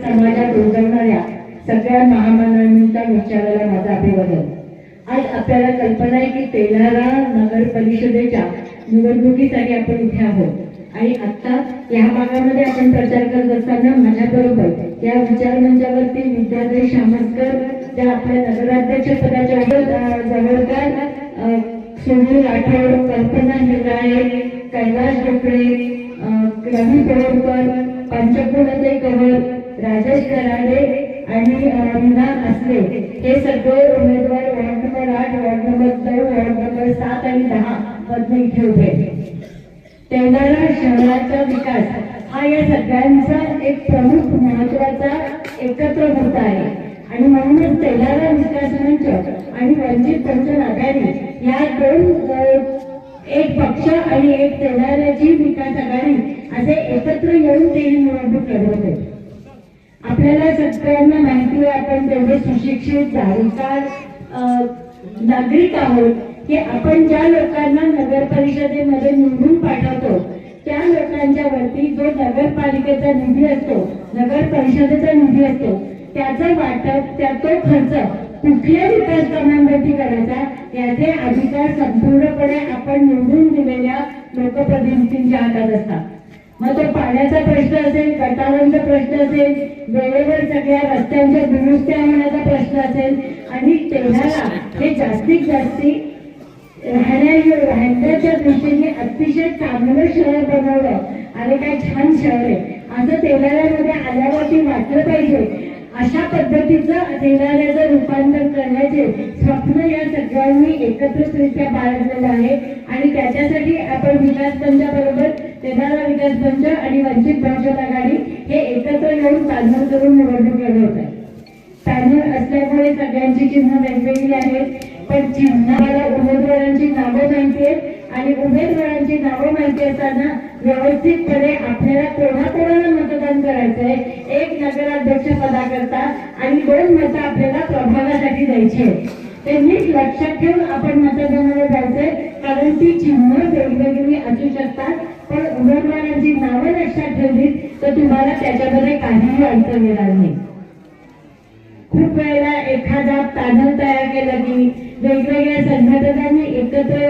समाजात उजवणाऱ्या सगळ्या महामानवांच्या विचाराला माझं अभिवादन। आज आपल्याला कल्पना आहे की तेलारा नगर परिषदेच्या निवडणुकीसाठी आपण इथे आहोत आणि आता या भागामध्ये आपण प्रचार करत असताना माझ्याबरोबर या विचारमंचावरती विद्याधर शामसकर ज्या आपल्या नगराध्यक्ष पदाच्या जवळकार सुनील राठोड, कल्पना हिराळे, कैलास डोकळे, रवी पडोळकर, पंचकुलाताई कवर, राजेश कराडे आणि मीना असले हे सगळे उमेदवार ward number 8, ward number 9, ward number 7 आणि 10 मध्ये इथे उभे। तेलारा शहराचा विकास हा या सगळ्यांचा एक प्रमुख महत्वाचा एकत्र मुद्दा आहे आणि म्हणूनच तेलारा विकास मंच आणि वंचित बहुजन आघाडी या दोन एक पक्ष आणि एक तेलाऱ्याची विकास आघाडी असे एकत्र येऊन ते निवडणूक लढवते। आपल्याला सगळ्यांना माहिती आहे आपण तेवढे सुशिक्षित जाणकार नागरिक आहोत की आपण ज्या लोकांना नगर परिषदेमध्ये निवडून पाठवतो त्या लोकांच्या वरती जो नगरपालिकेचा निधी असतो, नगर परिषदेचा निधी असतो, त्याचं वाटप, तो खर्च कुठल्या विकास कामांवरती करायचा याचे अधिकार संपूर्णपणे आपण निवडून दिलेल्या लोकप्रतिनिधींच्या हातात असतात। मग तो पाण्याचा प्रश्न असेल, गटारांचा प्रश्न असेल, वेळेवर सगळ्या रस्त्यांच्या दुरुस्त्या होण्याचा प्रश्न असेल आणि तेलारा हे जास्तीत जास्ती राहण्याच्या दृष्टीने अतिशय चांगलं शहर बनवलं आणि काय छान शहर आहे असं तेलाऱ्यामध्ये आल्यावरती वाटलं पाहिजे। अशा पद्धतीचं तेलाऱ्याचं रूपांतर करण्याचे स्वप्न या सगळ्यांनी एकत्रितरित्या बाळगलेलं आहे आणि त्याच्यासाठी आपण विकास मंचाबरोबर तेलारा विकास मंच आणि वंचित बहुजन आघाडी हे एकत्र येऊन पॅनल करून निवडणूक लढवत आहे। पॅनल असल्यामुळे सगळ्यांची चिन्ह वेगवेगळी आहेत, पण चिन्हाला उमेदवारांची नावं माहिती आहेत आणि उमेदवारांची नावं माहिती असताना व्यवस्थितपणे आपल्याला कोणाकोणाला मतदान करायचंय, एक नगराध्यक्ष पदाकरता आणि 2 मतं आपल्याला प्रभागासाठी द्यायची आहेत। ते नीट लक्षात ठेवून आपण मतदानाला जायचंय कारण ती चिन्ह वेगवेगळी असू शकतात, पण उमेदवारांची नावं लक्षात ठेवली तर तुम्हाला त्याच्यामध्ये काहीही अडचण येणार नाही। खूप वेळेला एखादा पॅनल तयार केला की वेगवेगळ्या संघटनांनी एकत्र